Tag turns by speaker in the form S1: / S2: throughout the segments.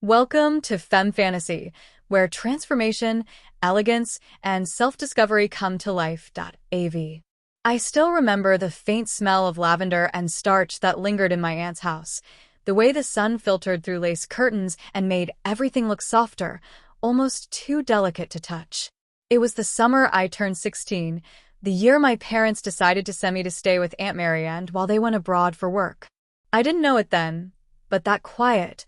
S1: Welcome to Femme Fantasy, where transformation, elegance, and self-discovery come to life. Av. I still remember the faint smell of lavender and starch that lingered in my aunt's house, the way the sun filtered through lace curtains and made everything look softer, almost too delicate to touch. It was the summer I turned 16, the year my parents decided to send me to stay with Aunt Marianne while they went abroad for work. I didn't know it then, but that quiet,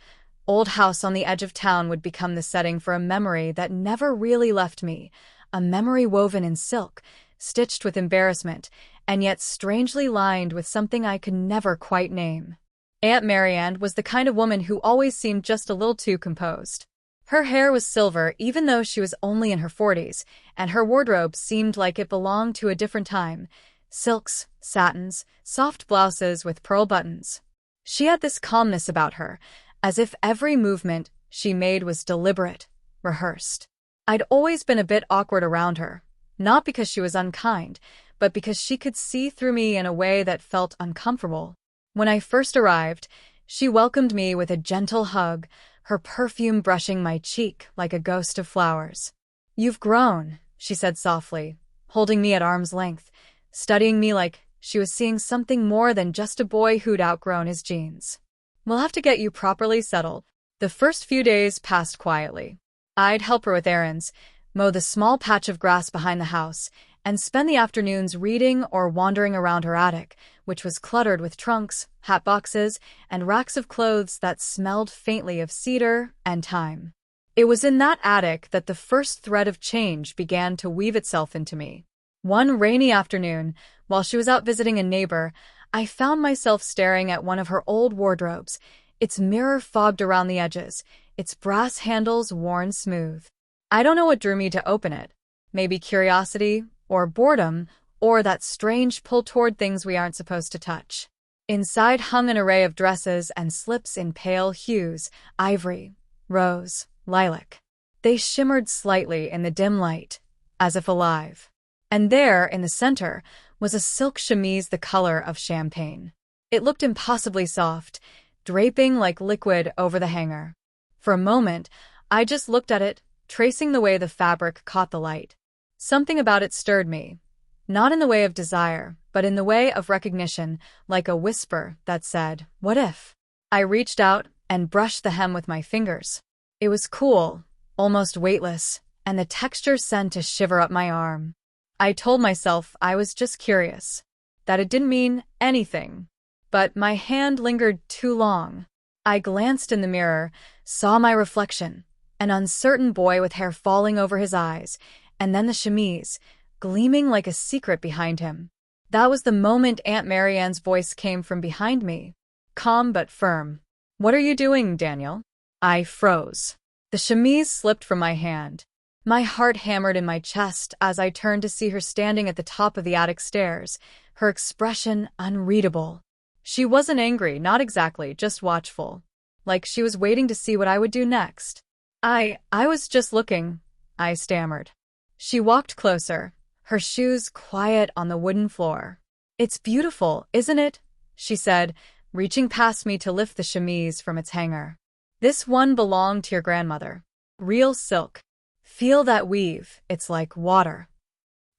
S1: old house on the edge of town would become the setting for a memory that never really left me, a memory woven in silk, stitched with embarrassment, and yet strangely lined with something I could never quite name. Aunt Marianne was the kind of woman who always seemed just a little too composed. Her hair was silver even though she was only in her 40s, and her wardrobe seemed like it belonged to a different time. Silks, satins, soft blouses with pearl buttons. She had this calmness about her, as if every movement she made was deliberate, rehearsed. I'd always been a bit awkward around her, not because she was unkind, but because she could see through me in a way that felt uncomfortable. When I first arrived, she welcomed me with a gentle hug, her perfume brushing my cheek like a ghost of flowers. "You've grown," she said softly, holding me at arm's length, studying me like she was seeing something more than just a boy who'd outgrown his jeans. "We'll have to get you properly settled." The first few days passed quietly. I'd help her with errands, mow the small patch of grass behind the house, and spend the afternoons reading or wandering around her attic, which was cluttered with trunks, hat boxes, and racks of clothes that smelled faintly of cedar and thyme. It was in that attic that the first thread of change began to weave itself into me. One rainy afternoon, while she was out visiting a neighbor, I found myself staring at one of her old wardrobes, its mirror fogged around the edges, its brass handles worn smooth. I don't know what drew me to open it. Maybe curiosity, or boredom, or that strange pull toward things we aren't supposed to touch. Inside hung an array of dresses and slips in pale hues, ivory, rose, lilac. They shimmered slightly in the dim light, as if alive. And there, in the center, was a silk chemise the color of champagne. It looked impossibly soft, draping like liquid over the hanger. For a moment, I just looked at it, tracing the way the fabric caught the light. Something about it stirred me, not in the way of desire, but in the way of recognition, like a whisper that said, "What if?" I reached out and brushed the hem with my fingers. It was cool, almost weightless, and the texture sent a shiver up my arm. I told myself I was just curious, that it didn't mean anything. But my hand lingered too long. I glanced in the mirror, saw my reflection, an uncertain boy with hair falling over his eyes, and then the chemise, gleaming like a secret behind him. That was the moment Aunt Marianne's voice came from behind me, calm but firm. "What are you doing, Daniel?" I froze. The chemise slipped from my hand. My heart hammered in my chest as I turned to see her standing at the top of the attic stairs, her expression unreadable. She wasn't angry, not exactly, just watchful. Like she was waiting to see what I would do next. I was just looking," I stammered. She walked closer, her shoes quiet on the wooden floor. "It's beautiful, isn't it?" she said, reaching past me to lift the chemise from its hanger. "This one belonged to your grandmother. Real silk. Feel that weave, it's like water."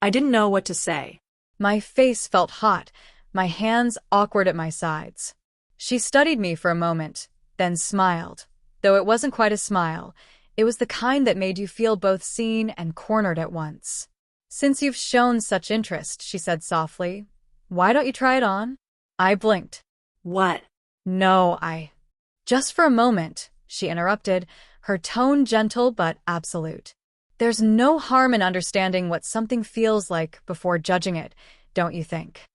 S2: I didn't know what to say.
S1: My face felt hot, my hands awkward at my sides. She studied me for a moment, then smiled. Though it wasn't quite a smile, it was the kind that made you feel both seen and cornered at once. "Since you've shown such interest," she said softly, "why don't you try it on?" I blinked.
S2: What?
S1: "No, Just for a moment," she interrupted, her tone gentle but absolute. "There's no harm in understanding what something feels like before judging it, don't you think?"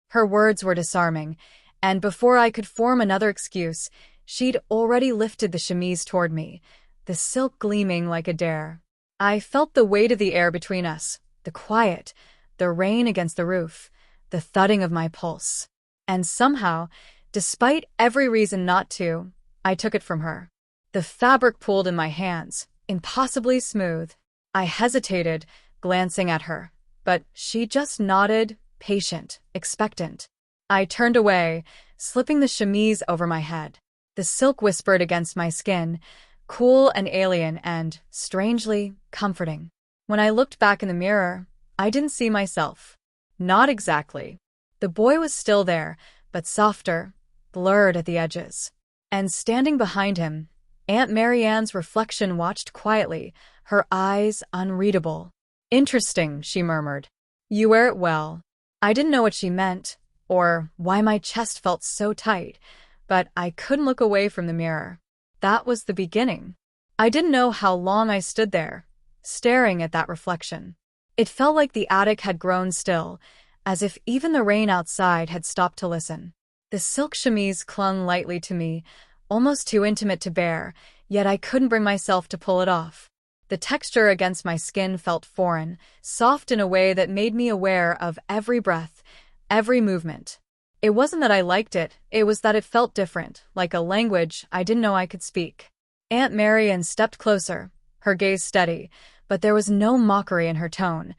S1: Her words were disarming, and before I could form another excuse, she'd already lifted the chemise toward me, the silk gleaming like a dare. I felt the weight of the air between us, the quiet, the rain against the roof, the thudding of my pulse. And somehow, despite every reason not to, I took it from her. The fabric pooled in my hands, impossibly smooth. I hesitated, glancing at her, but she just nodded, patient, expectant. I turned away, slipping the chemise over my head. The silk whispered against my skin, cool and alien and, strangely, comforting. When I looked back in the mirror, I didn't see myself. Not exactly. The boy was still there, but softer, blurred at the edges. And standing behind him, Aunt Marianne's reflection watched quietly, her eyes unreadable. "Interesting," she murmured. "You wear it well." I didn't know what she meant, or why my chest felt so tight, but I couldn't look away from the mirror. That was the beginning. I didn't know how long I stood there, staring at that reflection. It felt like the attic had grown still, as if even the rain outside had stopped to listen. The silk chemise clung lightly to me, almost too intimate to bear, yet I couldn't bring myself to pull it off. The texture against my skin felt foreign, soft in a way that made me aware of every breath, every movement. It wasn't that I liked it, it was that it felt different, like a language I didn't know I could speak. Aunt Marianne stepped closer, her gaze steady, but there was no mockery in her tone,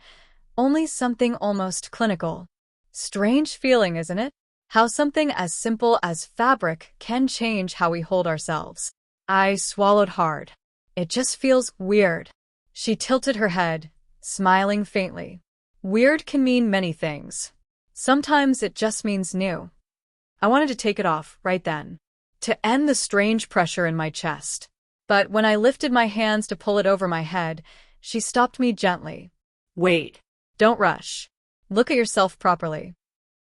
S1: only something almost clinical. Strange feeling, isn't it? How something as simple as fabric can change how we hold ourselves. I swallowed hard. It just feels weird. She tilted her head, smiling faintly. Weird can mean many things. Sometimes it just means new. I wanted to take it off right then, to end the strange pressure in my chest. But when I lifted my hands to pull it over my head, she stopped me gently. "Wait. Don't rush. Look at yourself properly."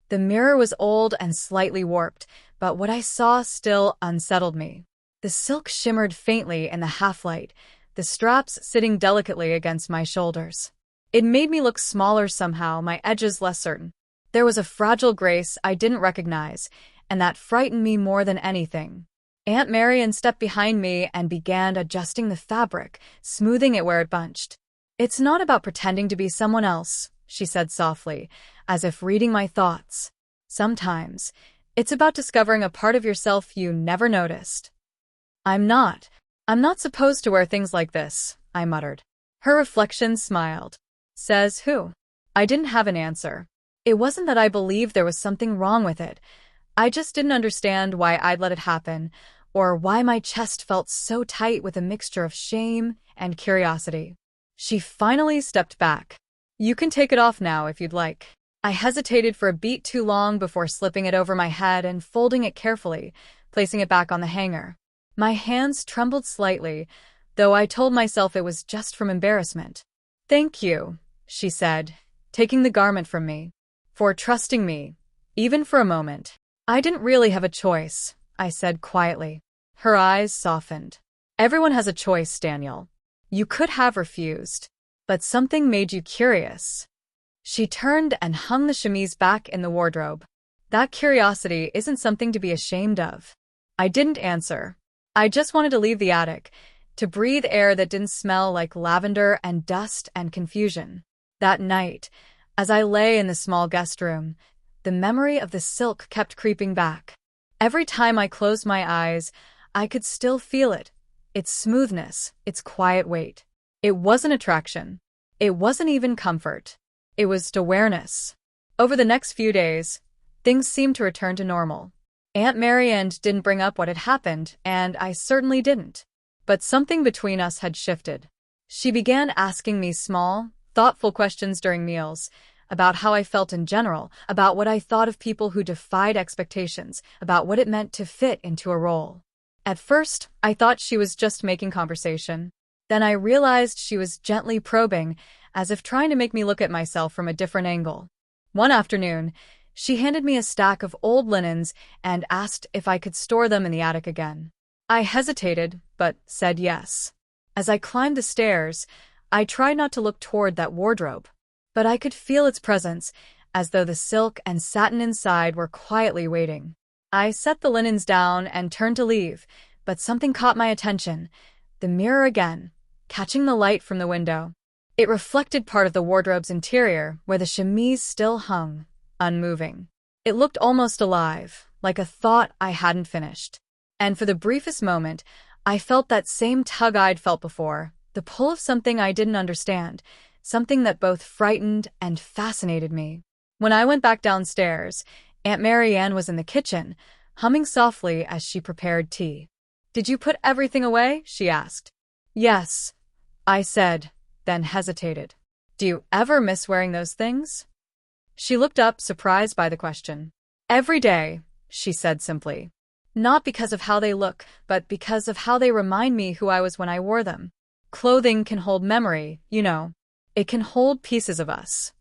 S1: The mirror was old and slightly warped, but what I saw still unsettled me. The silk shimmered faintly in the half-light, the straps sitting delicately against my shoulders. It made me look smaller somehow, my edges less certain. There was a fragile grace I didn't recognize, and that frightened me more than anything. Aunt Marianne stepped behind me and began adjusting the fabric, smoothing it where it bunched. "It's not about pretending to be someone else," she said softly, as if reading my thoughts. "Sometimes, it's about discovering a part of yourself you never noticed." I'm not supposed to wear things like this," I muttered. Her reflection smiled. "Says who?" I didn't have an answer. It wasn't that I believed there was something wrong with it. I just didn't understand why I'd let it happen, or why my chest felt so tight with a mixture of shame and curiosity. She finally stepped back. "You can take it off now if you'd like." I hesitated for a beat too long before slipping it over my head and folding it carefully, placing it back on the hanger. My hands trembled slightly, though I told myself it was just from embarrassment. "Thank you," she said, taking the garment from me, "for trusting me, even for a moment." "I didn't really have a choice," I said quietly. Her eyes softened. "Everyone has a choice, Daniel. You could have refused, but something made you curious." She turned and hung the chemise back in the wardrobe. "That curiosity isn't something to be ashamed of." I didn't answer. I just wanted to leave the attic, to breathe air that didn't smell like lavender and dust and confusion. That night, as I lay in the small guest room, the memory of the silk kept creeping back. Every time I closed my eyes, I could still feel it, its smoothness, its quiet weight. It wasn't attraction. It wasn't even comfort. It was awareness. Over the next few days, things seemed to return to normal. Aunt Marianne didn't bring up what had happened, and I certainly didn't. But something between us had shifted. She began asking me small, thoughtful questions during meals, about how I felt in general, about what I thought of people who defied expectations, about what it meant to fit into a role. At first, I thought she was just making conversation. Then I realized she was gently probing, as if trying to make me look at myself from a different angle. One afternoon, she handed me a stack of old linens and asked if I could store them in the attic again. I hesitated, but said yes. As I climbed the stairs, I tried not to look toward that wardrobe, but I could feel its presence, as though the silk and satin inside were quietly waiting. I set the linens down and turned to leave, but something caught my attention. The mirror again, catching the light from the window. It reflected part of the wardrobe's interior, where the chemise still hung, unmoving. It looked almost alive, like a thought I hadn't finished. And for the briefest moment, I felt that same tug I'd felt before, the pull of something I didn't understand, something that both frightened and fascinated me. When I went back downstairs, Aunt Marianne was in the kitchen, humming softly as she prepared tea. Did you put everything away? She asked. Yes, I said, then hesitated. Do you ever miss wearing those things? She looked up, surprised by the question. Every day, she said simply. Not because of how they look, but because of how they remind me who I was when I wore them. Clothing can hold memory, you know. It can hold pieces of us.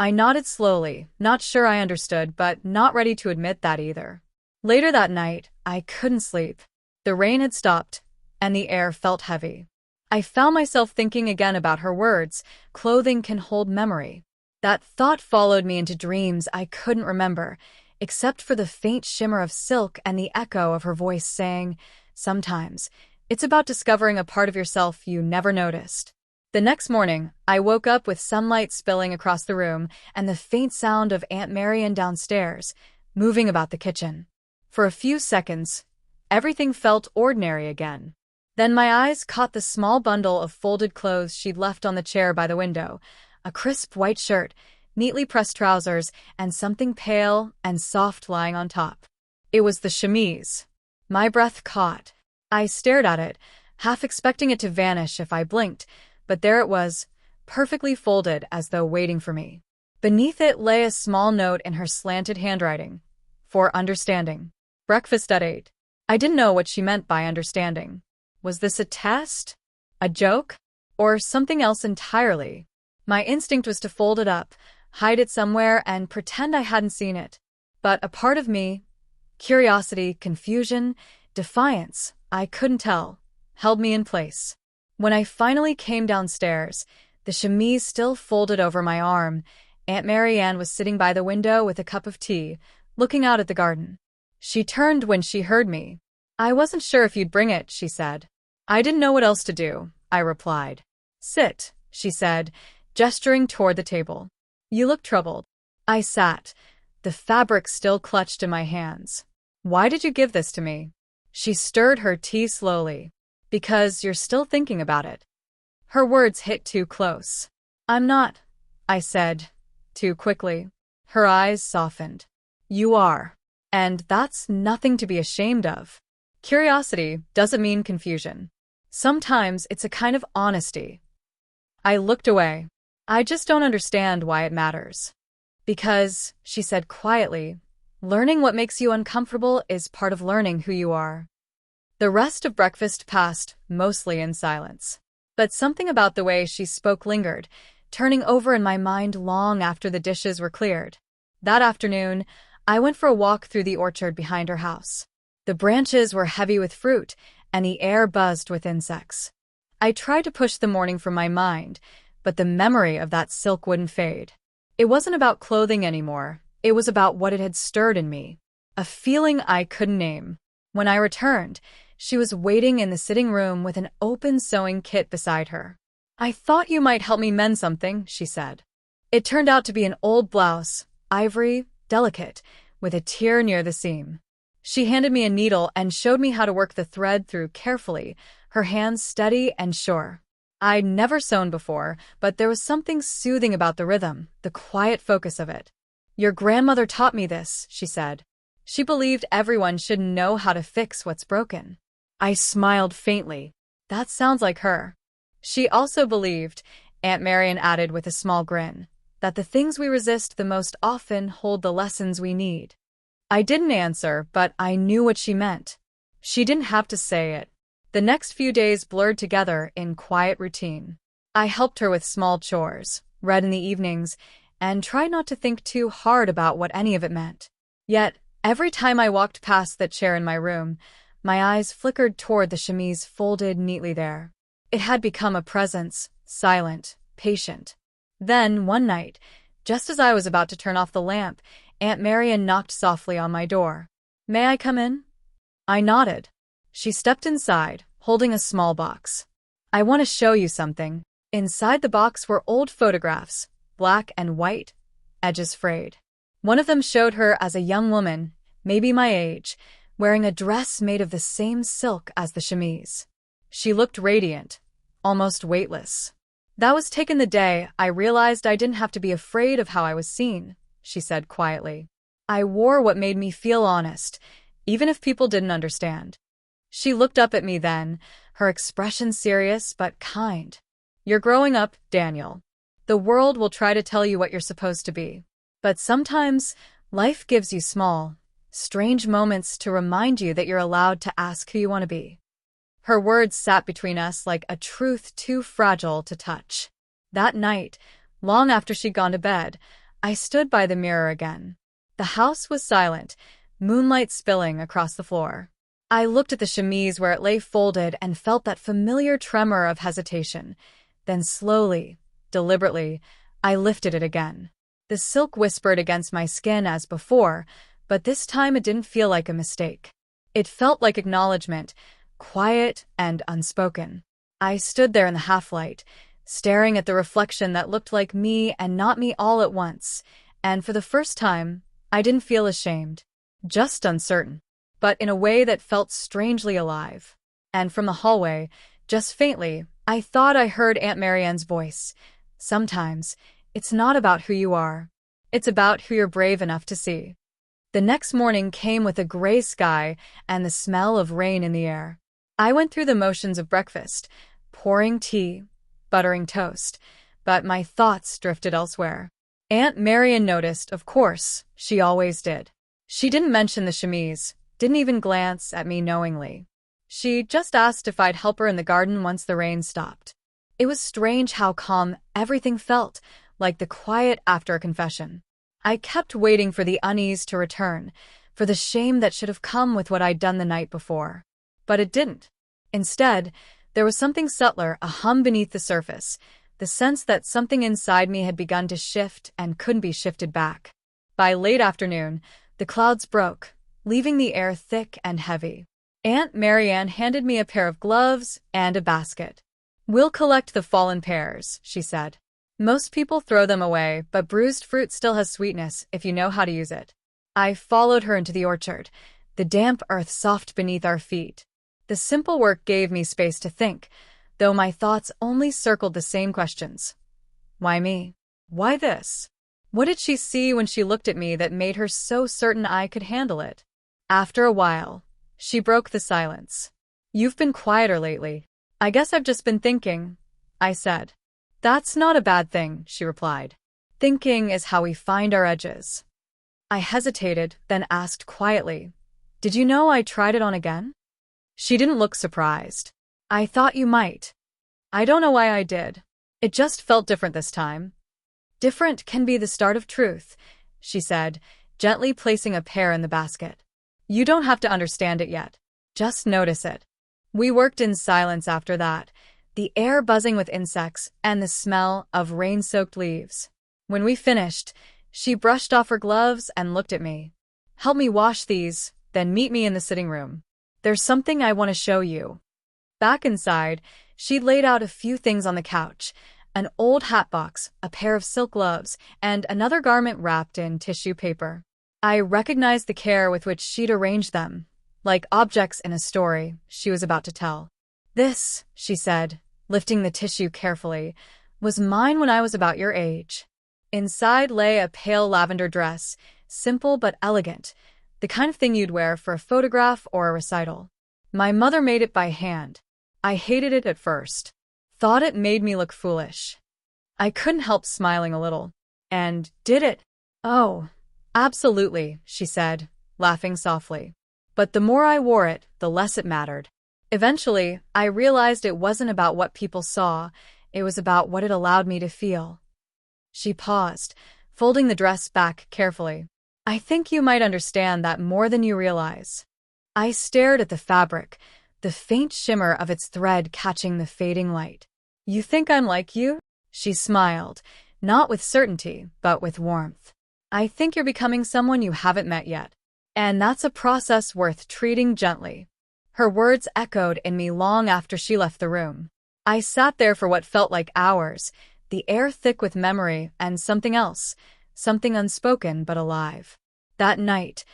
S1: I nodded slowly, not sure I understood, but not ready to admit that either. Later that night, I couldn't sleep. The rain had stopped, and the air felt heavy. I found myself thinking again about her words, clothing can hold memory. That thought followed me into dreams I couldn't remember, except for the faint shimmer of silk and the echo of her voice saying, sometimes, it's about discovering a part of yourself you never noticed. The next morning, I woke up with sunlight spilling across the room and the faint sound of Aunt Marian downstairs, moving about the kitchen. For a few seconds, everything felt ordinary again. Then my eyes caught the small bundle of folded clothes she'd left on the chair by the window, a crisp white shirt, neatly pressed trousers, and something pale and soft lying on top. It was the chemise. My breath caught. I stared at it, half expecting it to vanish if I blinked, but there it was, perfectly folded as though waiting for me. Beneath it lay a small note in her slanted handwriting. For understanding. Breakfast at 8. I didn't know what she meant by understanding. Was this a test? A joke? Or something else entirely? My instinct was to fold it up, hide it somewhere, and pretend I hadn't seen it. But a part of me, curiosity, confusion, defiance, I couldn't tell, held me in place. When I finally came downstairs, the chemise still folded over my arm, Aunt Marianne was sitting by the window with a cup of tea, looking out at the garden. She turned when she heard me. I wasn't sure if you'd bring it, she said. I didn't know what else to do, I replied. Sit, she said, gesturing toward the table. You look troubled. I sat, the fabric still clutched in my hands. Why did you give this to me? She stirred her tea slowly. Because you're still thinking about it. Her words hit too close. I'm not, I said, too quickly. Her eyes softened. You are. And that's nothing to be ashamed of. Curiosity doesn't mean confusion. Sometimes it's a kind of honesty. I looked away. I just don't understand why it matters. Because, she said quietly, learning what makes you uncomfortable is part of learning who you are. The rest of breakfast passed, mostly in silence. But something about the way she spoke lingered, turning over in my mind long after the dishes were cleared. That afternoon, I went for a walk through the orchard behind her house. The branches were heavy with fruit, and the air buzzed with insects. I tried to push the morning from my mind, but the memory of that silk wouldn't fade. It wasn't about clothing anymore. It was about what it had stirred in me. A feeling I couldn't name. When I returned, she was waiting in the sitting room with an open sewing kit beside her. I thought you might help me mend something, she said. It turned out to be an old blouse, ivory, delicate, with a tear near the seam. She handed me a needle and showed me how to work the thread through carefully, her hands steady and sure. I'd never sewn before, but there was something soothing about the rhythm, the quiet focus of it. Your grandmother taught me this, she said. She believed everyone should know how to fix what's broken. I smiled faintly. That sounds like her. She also believed, Aunt Marian added with a small grin, that the things we resist the most often hold the lessons we need. I didn't answer, but I knew what she meant. She didn't have to say it. The next few days blurred together in quiet routine. I helped her with small chores, read in the evenings, and tried not to think too hard about what any of it meant. Yet, every time I walked past that chair in my room, my eyes flickered toward the chemise folded neatly there. It had become a presence, silent, patient. Then, one night, just as I was about to turn off the lamp, Aunt Marian knocked softly on my door. May I come in? I nodded. She stepped inside, holding a small box. I want to show you something. Inside the box were old photographs, black and white, edges frayed. One of them showed her as a young woman, maybe my age, wearing a dress made of the same silk as the chemise. She looked radiant, almost weightless. That was taken the day I realized I didn't have to be afraid of how I was seen, she said quietly. I wore what made me feel honest, even if people didn't understand. She looked up at me then, her expression serious but kind. You're growing up, Daniel. The world will try to tell you what you're supposed to be. But sometimes, life gives you small, strange moments to remind you that you're allowed to ask who you want to be. Her words sat between us like a truth too fragile to touch. That night, long after she'd gone to bed, I stood by the mirror again. The house was silent, moonlight spilling across the floor. I looked at the chemise where it lay folded and felt that familiar tremor of hesitation. Then slowly, deliberately, I lifted it again. The silk whispered against my skin as before, but this time it didn't feel like a mistake. It felt like acknowledgement, quiet and unspoken. I stood there in the half-light, staring at the reflection that looked like me and not me all at once, and for the first time, I didn't feel ashamed, just uncertain, but in a way that felt strangely alive. And from the hallway, just faintly, I thought I heard Aunt Marianne's voice. Sometimes, it's not about who you are. It's about who you're brave enough to see. The next morning came with a gray sky and the smell of rain in the air. I went through the motions of breakfast, pouring tea, buttering toast, but my thoughts drifted elsewhere. Aunt Marianne noticed, of course, she always did. She didn't mention the chemise, didn't even glance at me knowingly. She just asked if I'd help her in the garden once the rain stopped. It was strange how calm everything felt, like the quiet after a confession. I kept waiting for the unease to return, for the shame that should have come with what I'd done the night before. But it didn't. Instead, there was something subtler, a hum beneath the surface, the sense that something inside me had begun to shift and couldn't be shifted back. By late afternoon, the clouds broke, leaving the air thick and heavy. Aunt Marianne handed me a pair of gloves and a basket. We'll collect the fallen pears, she said. Most people throw them away, but bruised fruit still has sweetness if you know how to use it. I followed her into the orchard, the damp earth soft beneath our feet. The simple work gave me space to think, though my thoughts only circled the same questions. Why me? Why this? What did she see when she looked at me that made her so certain I could handle it? After a while, she broke the silence. You've been quieter lately. I guess I've just been thinking, I said. That's not a bad thing, she replied. Thinking is how we find our edges. I hesitated, then asked quietly, Did you know I tried it on again? She didn't look surprised. I thought you might. I don't know why I did. It just felt different this time. Different can be the start of truth, she said, gently placing a pear in the basket. You don't have to understand it yet. Just notice it. We worked in silence after that, the air buzzing with insects and the smell of rain-soaked leaves. When we finished, she brushed off her gloves and looked at me. Help me wash these, then meet me in the sitting room. There's something I want to show you. Back inside, she laid out a few things on the couch, an old hat box, a pair of silk gloves, and another garment wrapped in tissue paper. I recognized the care with which she'd arranged them, like objects in a story she was about to tell. This, she said, lifting the tissue carefully, was mine when I was about your age. Inside lay a pale lavender dress, simple but elegant, the kind of thing you'd wear for a photograph or a recital. My mother made it by hand. I hated it at first. Thought it made me look foolish. I couldn't help smiling a little. And did it? Oh, absolutely, she said, laughing softly. But the more I wore it, the less it mattered. Eventually, I realized it wasn't about what people saw, it was about what it allowed me to feel. She paused, folding the dress back carefully. I think you might understand that more than you realize. I stared at the fabric, the faint shimmer of its thread catching the fading light. You think I'm like you? She smiled, not with certainty, but with warmth. I think you're becoming someone you haven't met yet. And that's a process worth treating gently. Her words echoed in me long after she left the room. I sat there for what felt like hours, the air thick with memory and something else, something unspoken but alive. That night,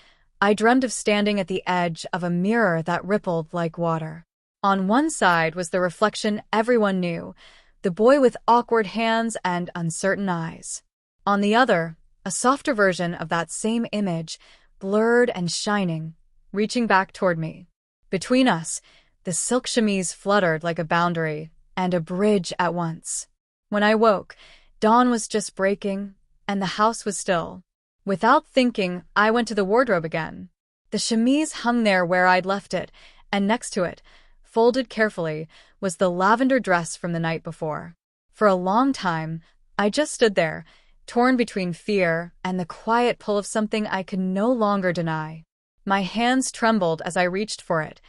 S1: I dreamed of standing at the edge of a mirror that rippled like water. On one side was the reflection everyone knew, the boy with awkward hands and uncertain eyes. On the other, a softer version of that same image, blurred and shining, reaching back toward me. Between us, the silk chemise fluttered like a boundary and a bridge at once. When I woke, dawn was just breaking, and the house was still. Without thinking, I went to the wardrobe again. The chemise hung there where I'd left it, and next to it, folded carefully, was the lavender dress from the night before. For a long time, I just stood there, torn between fear and the quiet pull of something I could no longer deny. My hands trembled as I reached for it,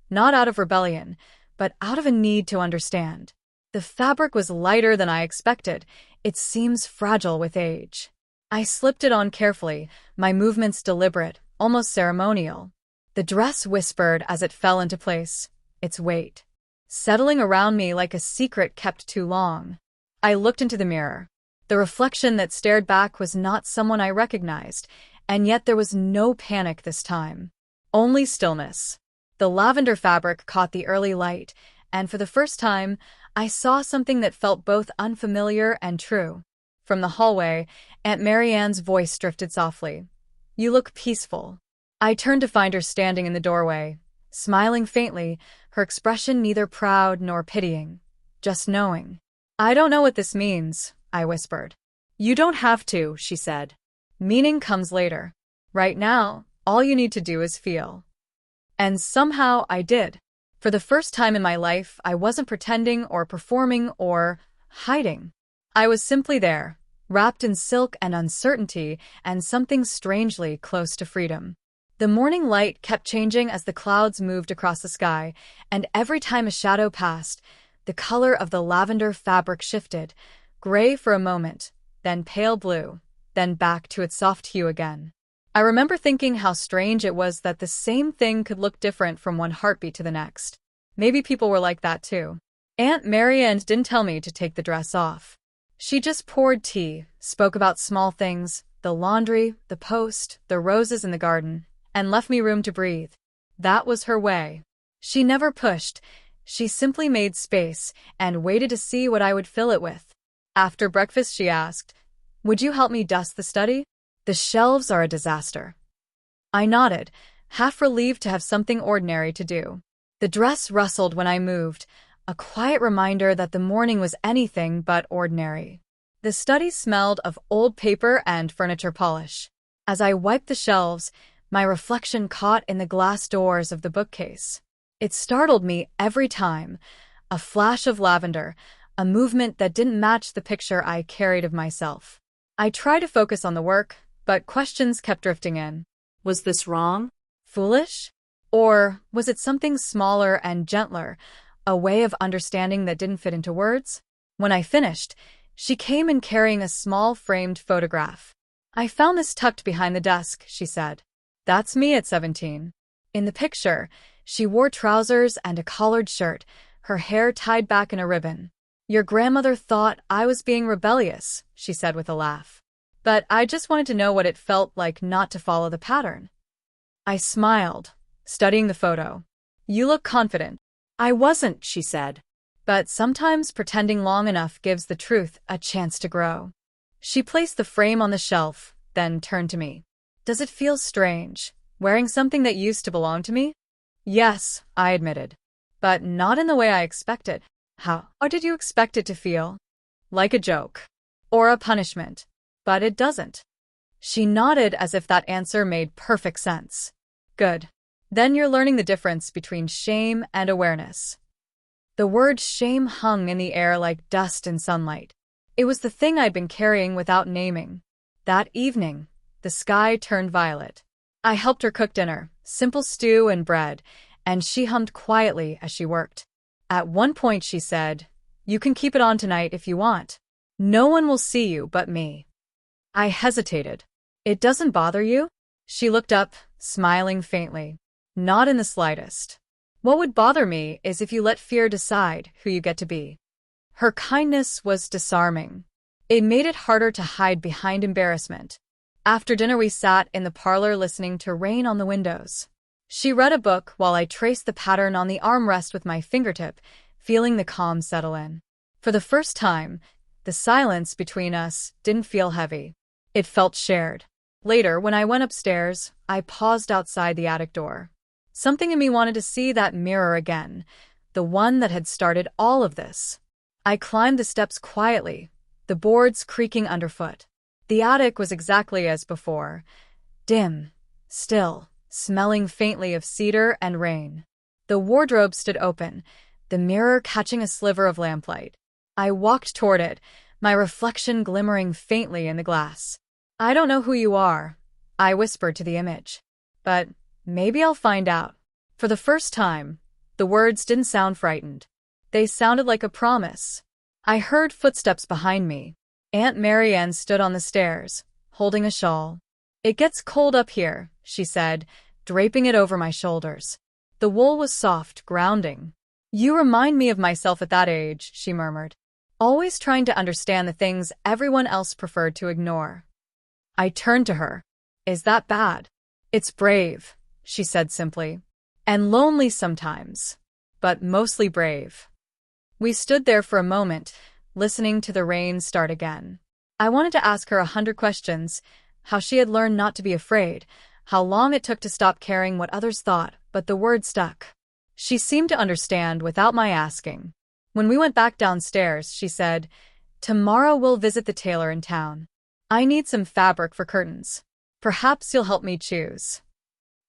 S1: not out of rebellion, but out of a need to understand. The fabric was lighter than I expected. It seems fragile with age. I slipped it on carefully, my movements deliberate, almost ceremonial. The dress whispered as it fell into place, its weight settling around me like a secret kept too long. I looked into the mirror. The reflection that stared back was not someone I recognized, and yet there was no panic this time. Only stillness. The lavender fabric caught the early light, and for the first time, I saw something that felt both unfamiliar and true. From the hallway, Aunt Marianne's voice drifted softly. "You look peaceful." I turned to find her standing in the doorway, smiling faintly, her expression neither proud nor pitying, just knowing. "I don't know what this means," I whispered. "You don't have to," she said. "Meaning comes later. Right now, all you need to do is feel." And somehow I did. For the first time in my life, I wasn't pretending or performing or hiding. I was simply there, wrapped in silk and uncertainty and something strangely close to freedom. The morning light kept changing as the clouds moved across the sky, and every time a shadow passed, the color of the lavender fabric shifted, gray for a moment, then pale blue, then back to its soft hue again. I remember thinking how strange it was that the same thing could look different from one heartbeat to the next. Maybe people were like that too. Aunt Marianne didn't tell me to take the dress off. She just poured tea, spoke about small things, the laundry, the post, the roses in the garden, and left me room to breathe. That was her way. She never pushed. She simply made space and waited to see what I would fill it with. After breakfast, she asked, "Would you help me dust the study? The shelves are a disaster." I nodded, half relieved to have something ordinary to do. The dress rustled when I moved, a quiet reminder that the morning was anything but ordinary. The study smelled of old paper and furniture polish. As I wiped the shelves, my reflection caught in the glass doors of the bookcase. It startled me every time. A flash of lavender, a movement that didn't match the picture I carried of myself. I tried to focus on the work, but questions kept drifting in.
S2: Was this wrong?
S1: Foolish? Or was it something smaller and gentler, a way of understanding that didn't fit into words? When I finished, she came in carrying a small framed photograph. "I found this tucked behind the desk," she said. "That's me at 17. In the picture, she wore trousers and a collared shirt, her hair tied back in a ribbon. "Your grandmother thought I was being rebellious," she said with a laugh. "But I just wanted to know what it felt like not to follow the pattern." I smiled, studying the photo. "You look confident."
S2: "I wasn't," she said.
S1: "But sometimes pretending long enough gives the truth a chance to grow." She placed the frame on the shelf, then turned to me. "Does it feel strange, wearing something that used to belong to me?" "Yes," I admitted. "But not in the way I expected." How did you expect it to feel?" "Like a joke. Or a punishment. But it doesn't." She nodded as if that answer made perfect sense. "Good. Then you're learning the difference between shame and awareness." The word shame hung in the air like dust in sunlight. It was the thing I'd been carrying without naming. That evening, the sky turned violet. I helped her cook dinner, simple stew and bread, and she hummed quietly as she worked. At one point she said, "You can keep it on tonight if you want. No one will see you but me." I hesitated. "It doesn't bother you?" She looked up, smiling faintly. "Not in the slightest. What would bother me is if you let fear decide who you get to be." Her kindness was disarming. It made it harder to hide behind embarrassment. After dinner we sat in the parlor listening to rain on the windows. She read a book while I traced the pattern on the armrest with my fingertip, feeling the calm settle in. For the first time, the silence between us didn't feel heavy. It felt shared. Later, when I went upstairs, I paused outside the attic door. Something in me wanted to see that mirror again, the one that had started all of this. I climbed the steps quietly, the boards creaking underfoot. The attic was exactly as before, dim, still, smelling faintly of cedar and rain. The wardrobe stood open, the mirror catching a sliver of lamplight. I walked toward it, my reflection glimmering faintly in the glass. "I don't know who you are," I whispered to the image. "But maybe I'll find out." For the first time, the words didn't sound frightened. They sounded like a promise. I heard footsteps behind me. Aunt Marianne stood on the stairs, holding a shawl. "It gets cold up here," she said, draping it over my shoulders. The wool was soft, grounding. "You remind me of myself at that age," she murmured, always trying to understand the things everyone else preferred to ignore. I turned to her. "Is that bad?" "It's brave," she said simply. "And lonely sometimes, but mostly brave." We stood there for a moment, listening to the rain start again. I wanted to ask her 100 questions, how she had learned not to be afraid, how long it took to stop caring what others thought, but the word stuck. She seemed to understand without my asking. When we went back downstairs, she said, "Tomorrow we'll visit the tailor in town. I need some fabric for curtains. Perhaps you'll help me choose."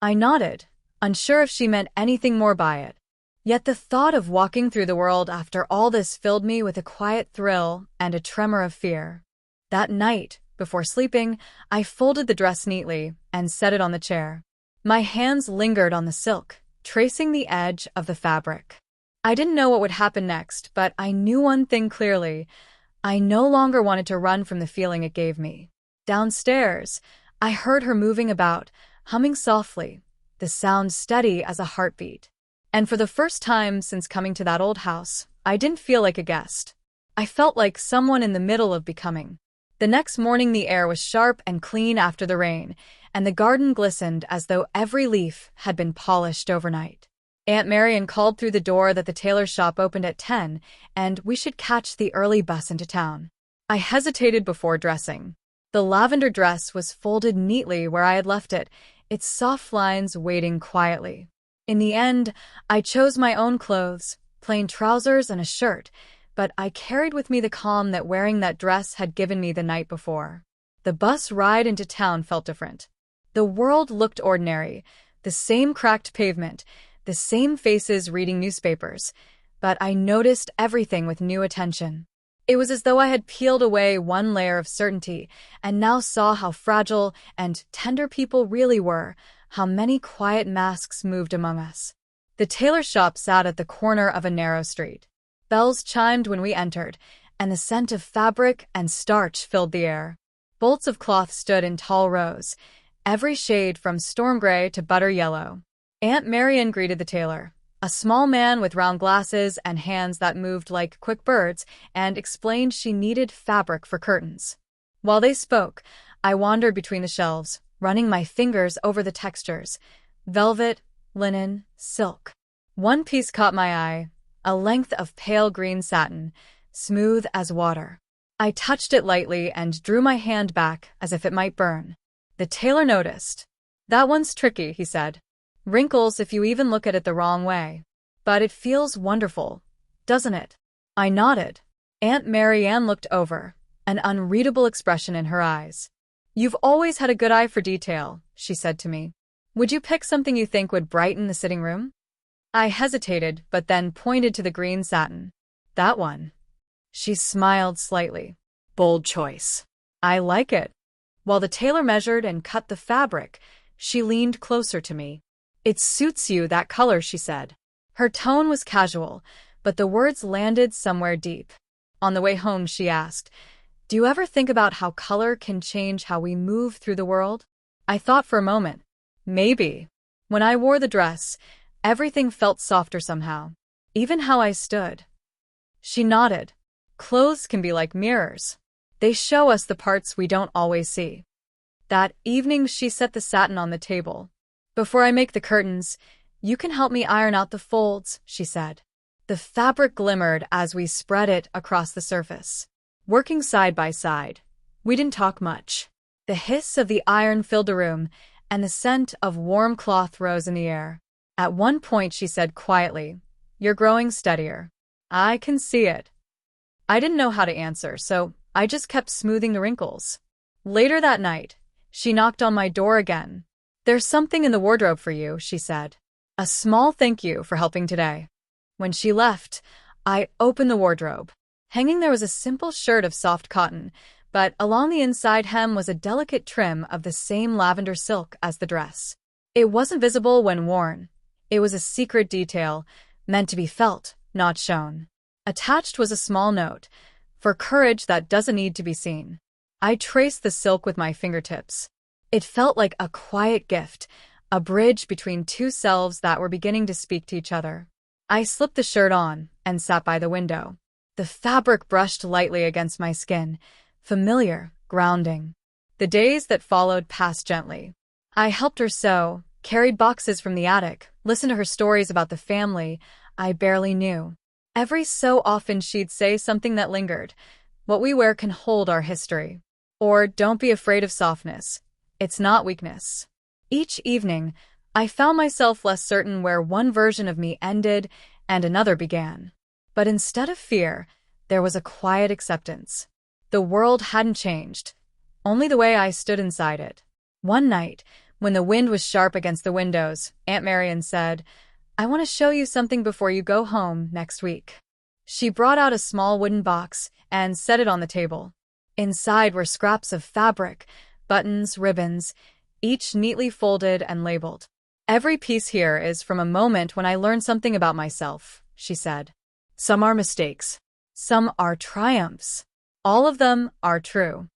S1: I nodded, unsure if she meant anything more by it. Yet the thought of walking through the world after all this filled me with a quiet thrill and a tremor of fear. That night, before sleeping, I folded the dress neatly and set it on the chair. My hands lingered on the silk, tracing the edge of the fabric. I didn't know what would happen next, but I knew one thing clearly. I no longer wanted to run from the feeling it gave me. Downstairs, I heard her moving about, humming softly, the sound steady as a heartbeat. And for the first time since coming to that old house, I didn't feel like a guest. I felt like someone in the middle of becoming. The next morning the air was sharp and clean after the rain, and the garden glistened as though every leaf had been polished overnight. Aunt Marian called through the door that the tailor's shop opened at 10, and we should catch the early bus into town. I hesitated before dressing. The lavender dress was folded neatly where I had left it, its soft lines waiting quietly. In the end, I chose my own clothes, plain trousers and a shirt, but I carried with me the calm that wearing that dress had given me the night before. The bus ride into town felt different. The world looked ordinary, the same cracked pavement, the same faces reading newspapers, but I noticed everything with new attention. It was as though I had peeled away one layer of certainty and now saw how fragile and tender people really were, how many quiet masks moved among us. The tailor shop sat at the corner of a narrow street. Bells chimed when we entered, and the scent of fabric and starch filled the air. Bolts of cloth stood in tall rows, every shade from storm gray to butter yellow. Aunt Marian greeted the tailor, a small man with round glasses and hands that moved like quick birds, and explained she needed fabric for curtains. While they spoke, I wandered between the shelves, running my fingers over the textures: velvet, linen, silk. One piece caught my eye, a length of pale green satin, smooth as water. I touched it lightly and drew my hand back as if it might burn. The tailor noticed. "That one's tricky," he said. "Wrinkles if you even look at it the wrong way. But it feels wonderful, doesn't it?" I nodded. Aunt Marianne looked over, an unreadable expression in her eyes. "You've always had a good eye for detail," she said to me. "Would you pick something you think would brighten the sitting room?" I hesitated, but then pointed to the green satin. "That one." She smiled slightly. "Bold choice. I like it." While the tailor measured and cut the fabric, she leaned closer to me. "It suits you, that color," she said. Her tone was casual, but the words landed somewhere deep. On the way home, she asked, "Do you ever think about how color can change how we move through the world?" I thought for a moment. Maybe. When I wore the dress, everything felt softer somehow, even how I stood. She nodded. Clothes can be like mirrors. They show us the parts we don't always see. That evening, she set the satin on the table. "Before I make the curtains, you can help me iron out the folds," she said. The fabric glimmered as we spread it across the surface. Working side by side, we didn't talk much. The hiss of the iron filled the room, and the scent of warm cloth rose in the air. At one point she said quietly, "You're growing steadier." "I can see it." I didn't know how to answer, so I just kept smoothing the wrinkles. Later that night, she knocked on my door again. "There's something in the wardrobe for you," she said. "A small thank you for helping today." When she left, I opened the wardrobe. Hanging there was a simple shirt of soft cotton, but along the inside hem was a delicate trim of the same lavender silk as the dress. It wasn't visible when worn. It was a secret detail, meant to be felt, not shown. Attached was a small note, "For courage that doesn't need to be seen." I traced the silk with my fingertips. It felt like a quiet gift, a bridge between two selves that were beginning to speak to each other. I slipped the shirt on and sat by the window. The fabric brushed lightly against my skin, familiar, grounding. The days that followed passed gently. I helped her sew, carried boxes from the attic, listened to her stories about the family I barely knew. Every so often she'd say something that lingered. "What we wear can hold our history." Or, "Don't be afraid of softness. It's not weakness." Each evening, I found myself less certain where one version of me ended and another began. But instead of fear, there was a quiet acceptance. The world hadn't changed, only the way I stood inside it. One night, when the wind was sharp against the windows, Aunt Marian said, "I want to show you something before you go home next week." She brought out a small wooden box and set it on the table. Inside were scraps of fabric, buttons, ribbons, each neatly folded and labeled. "Every piece here is from a moment when I learned something about myself," she said. "Some are mistakes. Some are triumphs. All of them are true."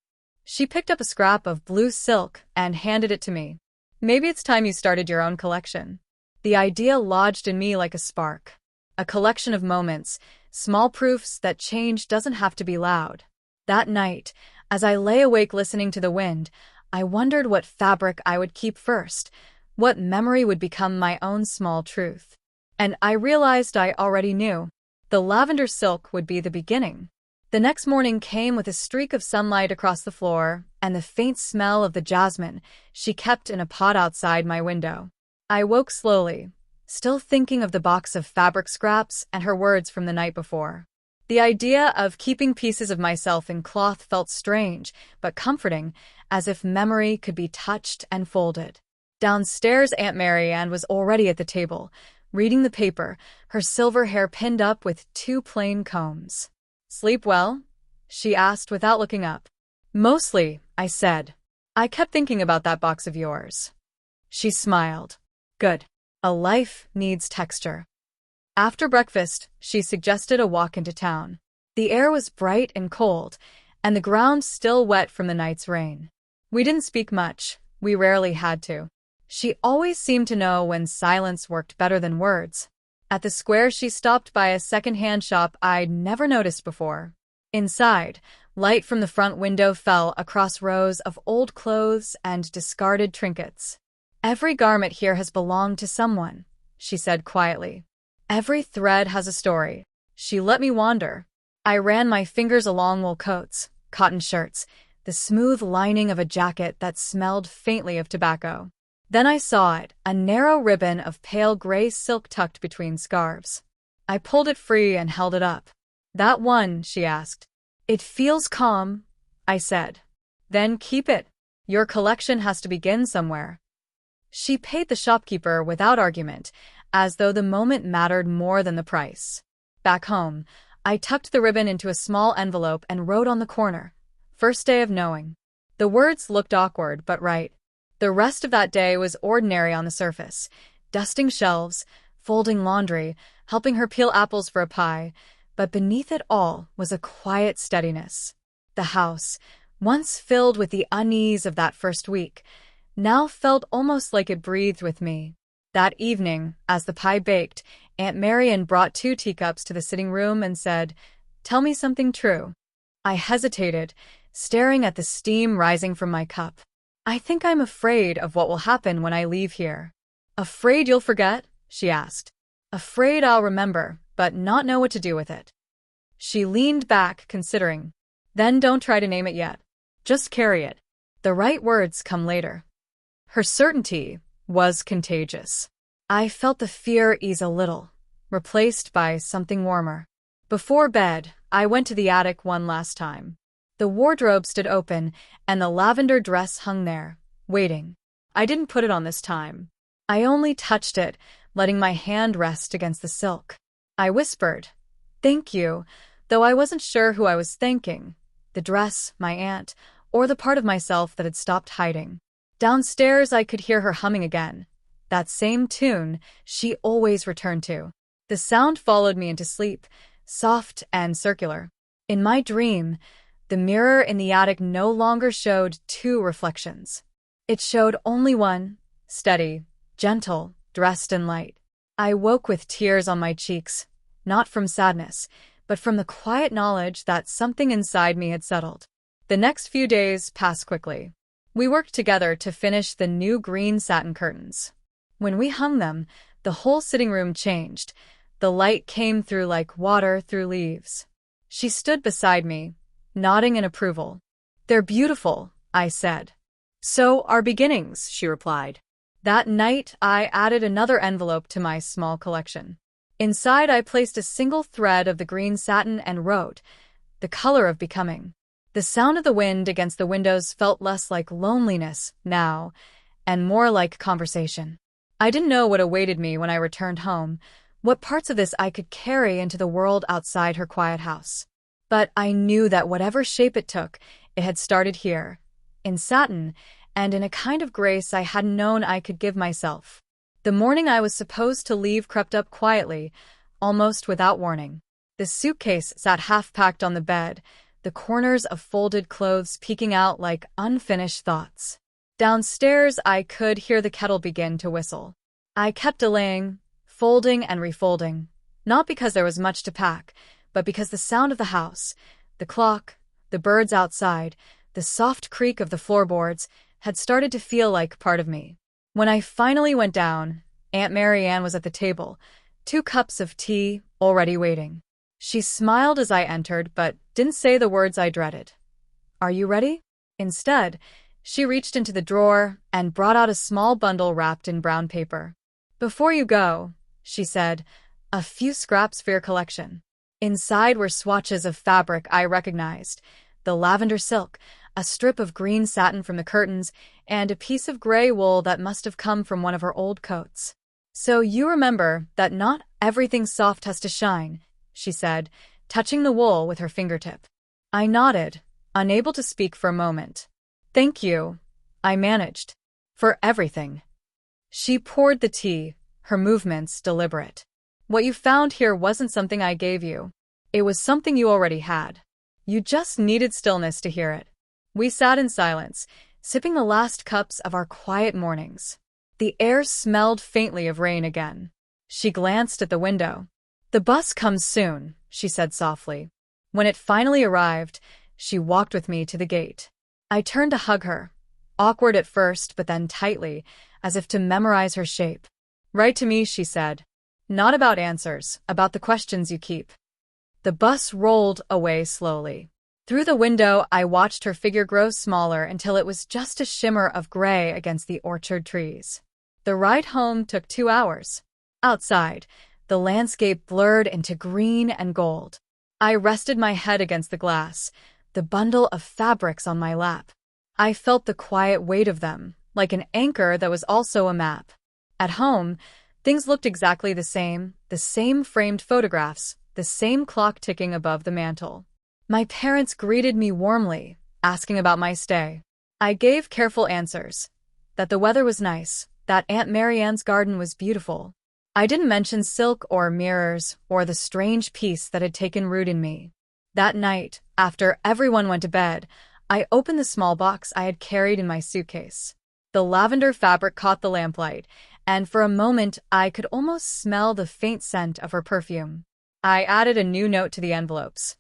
S1: She picked up a scrap of blue silk and handed it to me. "Maybe it's time you started your own collection." The idea lodged in me like a spark. A collection of moments, small proofs that change doesn't have to be loud. That night, as I lay awake listening to the wind, I wondered what fabric I would keep first, what memory would become my own small truth. And I realized I already knew. The lavender silk would be the beginning. The next morning came with a streak of sunlight across the floor and the faint smell of the jasmine she kept in a pot outside my window. I woke slowly, still thinking of the box of fabric scraps and her words from the night before. The idea of keeping pieces of myself in cloth felt strange, but comforting, as if memory could be touched and folded. Downstairs, Aunt Marianne was already at the table, reading the paper, her silver hair pinned up with two plain combs. "Sleep well?" she asked without looking up. "Mostly," I said. "I kept thinking about that box of yours." She smiled. "Good. A life needs texture." After breakfast, she suggested a walk into town. The air was bright and cold, and the ground still wet from the night's rain. We didn't speak much. We rarely had to. She always seemed to know when silence worked better than words. At the square, she stopped by a second-hand shop I'd never noticed before. Inside, light from the front window fell across rows of old clothes and discarded trinkets. "Every garment here has belonged to someone," she said quietly. "Every thread has a story." She let me wander. I ran my fingers along wool coats, cotton shirts, the smooth lining of a jacket that smelled faintly of tobacco. Then I saw it, a narrow ribbon of pale gray silk tucked between scarves. I pulled it free and held it up. "That one?" she asked. "It feels calm," I said. "Then keep it. Your collection has to begin somewhere." She paid the shopkeeper without argument, as though the moment mattered more than the price. Back home, I tucked the ribbon into a small envelope and wrote on the corner, "First day of knowing." The words looked awkward, but right. The rest of that day was ordinary on the surface, dusting shelves, folding laundry, helping her peel apples for a pie, but beneath it all was a quiet steadiness. The house, once filled with the unease of that first week, now felt almost like it breathed with me. That evening, as the pie baked, Aunt Marian brought 2 teacups to the sitting room and said, "Tell me something true." I hesitated, staring at the steam rising from my cup. "I think I'm afraid of what will happen when I leave here." "Afraid you'll forget?" she asked. "Afraid I'll remember, but not know what to do with it." She leaned back, considering. "Then don't try to name it yet. Just carry it. The right words come later." Her certainty was contagious. I felt the fear ease a little, replaced by something warmer. Before bed, I went to the attic one last time. The wardrobe stood open, and the lavender dress hung there, waiting. I didn't put it on this time. I only touched it, letting my hand rest against the silk. I whispered, "Thank you," though I wasn't sure who I was thanking, the dress, my aunt, or the part of myself that had stopped hiding. Downstairs, I could hear her humming again, that same tune she always returned to. The sound followed me into sleep, soft and circular. In my dream, the mirror in the attic no longer showed two reflections. It showed only one, steady, gentle, dressed in light. I woke with tears on my cheeks, not from sadness, but from the quiet knowledge that something inside me had settled. The next few days passed quickly. We worked together to finish the new green satin curtains. When we hung them, the whole sitting room changed. The light came through like water through leaves. She stood beside me, nodding in approval. "They're beautiful," I said. "So are beginnings," she replied. That night, I added another envelope to my small collection. Inside, I placed a single thread of the green satin and wrote, "The color of becoming." The sound of the wind against the windows felt less like loneliness now, and more like conversation. I didn't know what awaited me when I returned home, what parts of this I could carry into the world outside her quiet house. But I knew that whatever shape it took, it had started here, in satin, and in a kind of grace I hadn't known I could give myself. The morning I was supposed to leave crept up quietly, almost without warning. The suitcase sat half-packed on the bed, the corners of folded clothes peeking out like unfinished thoughts. Downstairs, I could hear the kettle begin to whistle. I kept delaying, folding and refolding, not because there was much to pack, but because the sound of the house, the clock, the birds outside, the soft creak of the floorboards, had started to feel like part of me. When I finally went down, Aunt Marianne was at the table, 2 cups of tea already waiting. She smiled as I entered, but didn't say the words I dreaded. "Are you ready?" Instead, she reached into the drawer and brought out a small bundle wrapped in brown paper. "Before you go," she said, "a few scraps for your collection." Inside were swatches of fabric I recognized, the lavender silk, a strip of green satin from the curtains, and a piece of gray wool that must have come from one of her old coats. "So you remember that not everything soft has to shine," she said, touching the wool with her fingertip. I nodded, unable to speak for a moment. "Thank you," I managed, "for everything." She poured the tea, her movements deliberate. "What you found here wasn't something I gave you. It was something you already had. You just needed stillness to hear it." We sat in silence, sipping the last cups of our quiet mornings. The air smelled faintly of rain again. She glanced at the window. "The bus comes soon," she said softly. When it finally arrived, she walked with me to the gate. I turned to hug her, awkward at first but then tightly, as if to memorize her shape. "Write to me," she said. "Not about answers, about the questions you keep." The bus rolled away slowly. Through the window, I watched her figure grow smaller until it was just a shimmer of gray against the orchard trees. The ride home took 2 hours. Outside, the landscape blurred into green and gold. I rested my head against the glass, the bundle of fabrics on my lap. I felt the quiet weight of them, like an anchor that was also a map. At home, things looked exactly the same framed photographs, the same clock ticking above the mantel. My parents greeted me warmly, asking about my stay. I gave careful answers. That the weather was nice, that Aunt Marianne's garden was beautiful. I didn't mention silk or mirrors or the strange peace that had taken root in me. That night, after everyone went to bed, I opened the small box I had carried in my suitcase. The lavender fabric caught the lamplight, and for a moment I could almost smell the faint scent of her perfume. I added a new note to the envelopes.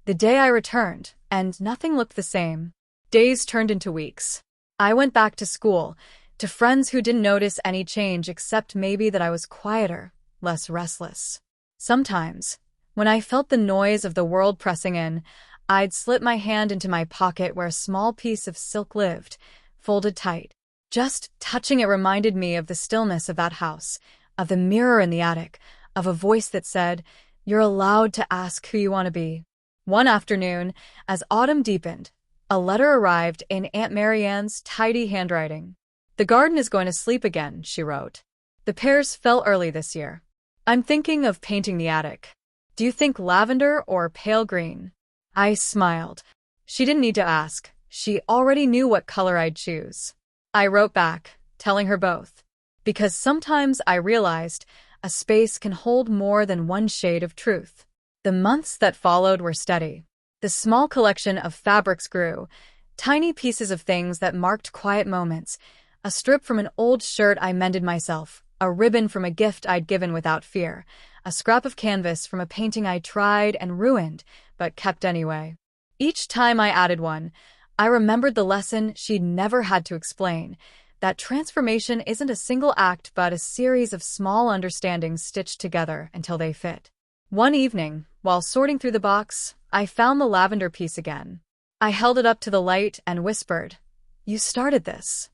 S1: The day I returned, and nothing looked the same. Days turned into weeks. I went back to school, to friends who didn't notice any change except maybe that I was quieter, less restless. Sometimes, when I felt the noise of the world pressing in, I'd slip my hand into my pocket where a small piece of silk lived, folded tight. Just touching it reminded me of the stillness of that house, of the mirror in the attic, of a voice that said, "You're allowed to ask who you want to be." One afternoon, as autumn deepened, a letter arrived in Aunt Marianne's tidy handwriting. "The garden is going to sleep again," she wrote. "The pears fell early this year. I'm thinking of painting the attic. Do you think lavender or pale green?" I smiled. She didn't need to ask. She already knew what color I'd choose. I wrote back, telling her both. Because sometimes I realized a space can hold more than one shade of truth. The months that followed were steady. The small collection of fabrics grew, tiny pieces of things that marked quiet moments, a strip from an old shirt I mended myself, a ribbon from a gift I'd given without fear, a scrap of canvas from a painting I tried and ruined, but kept anyway. Each time I added one, I remembered the lesson she'd never had to explain, that transformation isn't a single act but a series of small understandings stitched together until they fit. One evening, while sorting through the box, I found the lavender piece again. I held it up to the light and whispered, "You started this."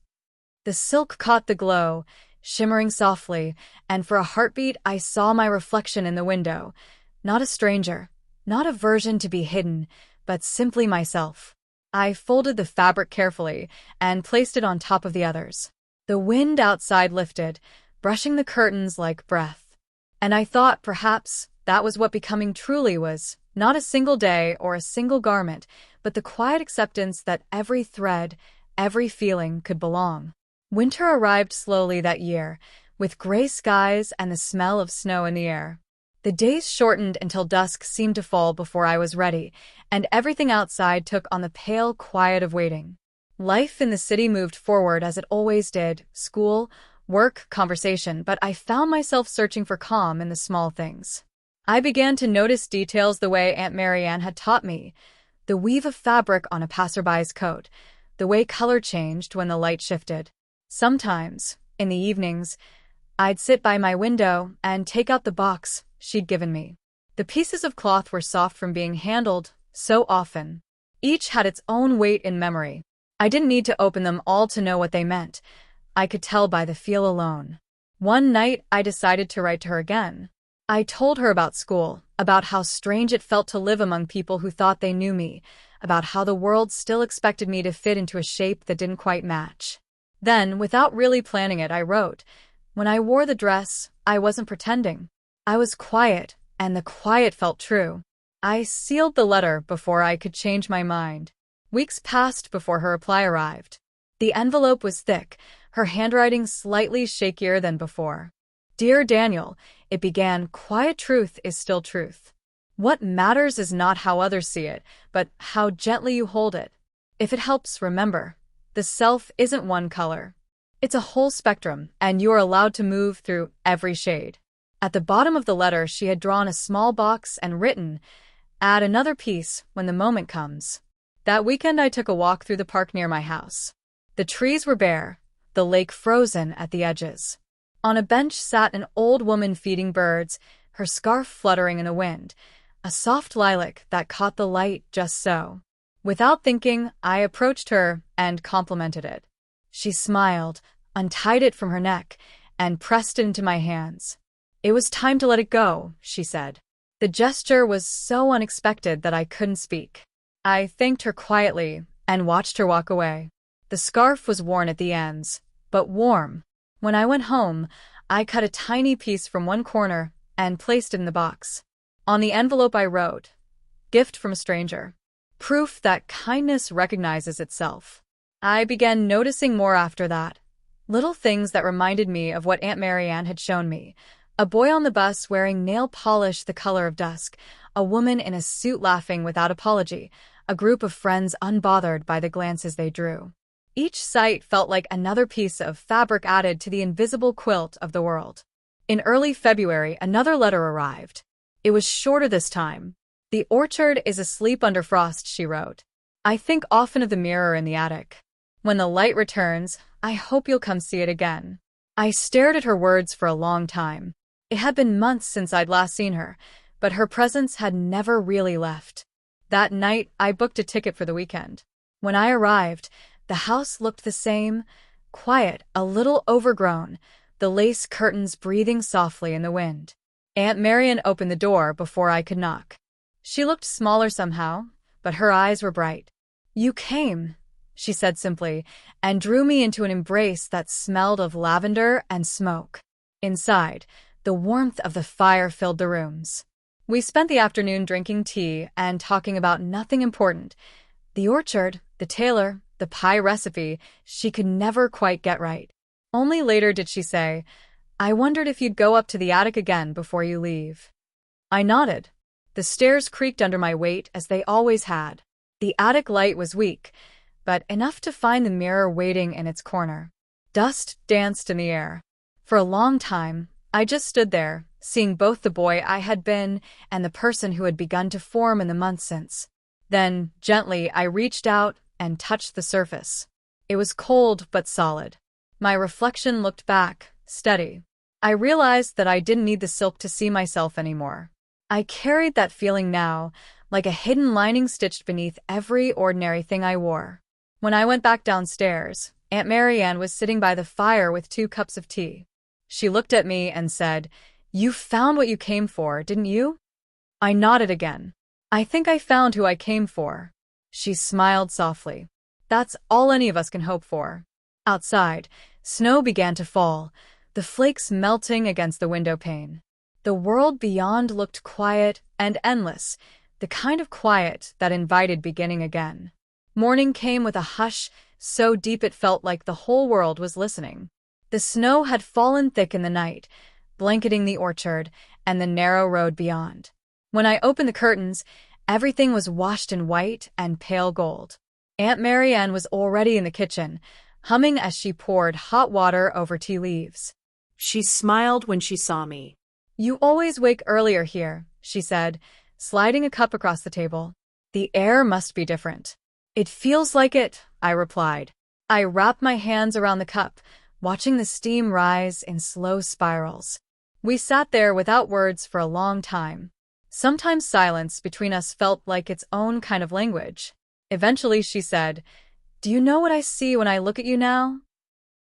S1: The silk caught the glow, shimmering softly, and for a heartbeat I saw my reflection in the window. Not a stranger, not a version to be hidden, but simply myself. I folded the fabric carefully and placed it on top of the others. The wind outside lifted, brushing the curtains like breath. And I thought perhaps that was what becoming truly was, not a single day or a single garment, but the quiet acceptance that every thread, every feeling could belong. Winter arrived slowly that year, with gray skies and the smell of snow in the air. The days shortened until dusk seemed to fall before I was ready, and everything outside took on the pale quiet of waiting. Life in the city moved forward as it always did, school, work, conversation, but I found myself searching for calm in the small things. I began to notice details the way Aunt Marianne had taught me, the weave of fabric on a passerby's coat, the way color changed when the light shifted. Sometimes, in the evenings, I'd sit by my window and take out the box she'd given me. The pieces of cloth were soft from being handled so often. Each had its own weight in memory. I didn't need to open them all to know what they meant. I could tell by the feel alone. One night, I decided to write to her again. I told her about school, about how strange it felt to live among people who thought they knew me, about how the world still expected me to fit into a shape that didn't quite match. Then, without really planning it, I wrote, "When I wore the dress, I wasn't pretending. I was quiet, and the quiet felt true." I sealed the letter before I could change my mind. Weeks passed before her reply arrived. The envelope was thick, her handwriting slightly shakier than before. "Dear Daniel," it began, "quiet truth is still truth. What matters is not how others see it, but how gently you hold it. If it helps, remember, the self isn't one color. It's a whole spectrum, and you are allowed to move through every shade." At the bottom of the letter, she had drawn a small box and written, "Add another piece when the moment comes." That weekend, I took a walk through the park near my house. The trees were bare, the lake frozen at the edges. On a bench sat an old woman feeding birds, her scarf fluttering in the wind, a soft lilac that caught the light just so. Without thinking, I approached her and complimented it. She smiled, untied it from her neck, and pressed it into my hands. "It was time to let it go," she said. The gesture was so unexpected that I couldn't speak. I thanked her quietly and watched her walk away. The scarf was worn at the ends, but warm. When I went home, I cut a tiny piece from one corner and placed it in the box. On the envelope I wrote, "Gift from a stranger." Proof that kindness recognizes itself. I began noticing more after that. Little things that reminded me of what Aunt Marianne had shown me. A boy on the bus wearing nail polish the color of dusk, a woman in a suit laughing without apology, a group of friends unbothered by the glances they drew. Each sight felt like another piece of fabric added to the invisible quilt of the world. In early February, another letter arrived. It was shorter this time. "The orchard is asleep under frost," she wrote. "I think often of the mirror in the attic. When the light returns, I hope you'll come see it again." I stared at her words for a long time. It had been months since I'd last seen her, but her presence had never really left. That night, I booked a ticket for the weekend. When I arrived, the house looked the same, quiet, a little overgrown, the lace curtains breathing softly in the wind. Aunt Marian opened the door before I could knock. She looked smaller somehow, but her eyes were bright. "You came," she said simply, and drew me into an embrace that smelled of lavender and smoke. Inside, the warmth of the fire filled the rooms. We spent the afternoon drinking tea and talking about nothing important. The orchard, the tailor, the pie recipe she could never quite get right. Only later did she say, "I wondered if you'd go up to the attic again before you leave." I nodded. The stairs creaked under my weight as they always had. The attic light was weak, but enough to find the mirror waiting in its corner. Dust danced in the air. For a long time, I just stood there, seeing both the boy I had been and the person who had begun to form in the months since. Then, gently, I reached out and touched the surface. It was cold but solid. My reflection looked back, steady. I realized that I didn't need the silk to see myself anymore. I carried that feeling now, like a hidden lining stitched beneath every ordinary thing I wore. When I went back downstairs, Aunt Marian was sitting by the fire with 2 cups of tea. She looked at me and said, "You found what you came for, didn't you?" I nodded again. "I think I found who I came for." She smiled softly. "That's all any of us can hope for." Outside, snow began to fall, the flakes melting against the window pane. The world beyond looked quiet and endless, the kind of quiet that invited beginning again. Morning came with a hush so deep it felt like the whole world was listening. The snow had fallen thick in the night, blanketing the orchard and the narrow road beyond. When I opened the curtains, everything was washed in white and pale gold. Aunt Marian was already in the kitchen, humming as she poured hot water over tea leaves.
S2: She smiled when she saw me.
S1: "You always wake earlier here," she said, sliding a cup across the table. "The air must be different." "It feels like it," I replied. I wrapped my hands around the cup, watching the steam rise in slow spirals. We sat there without words for a long time. Sometimes silence between us felt like its own kind of language. Eventually she said, "Do you know what I see when I look at you now?"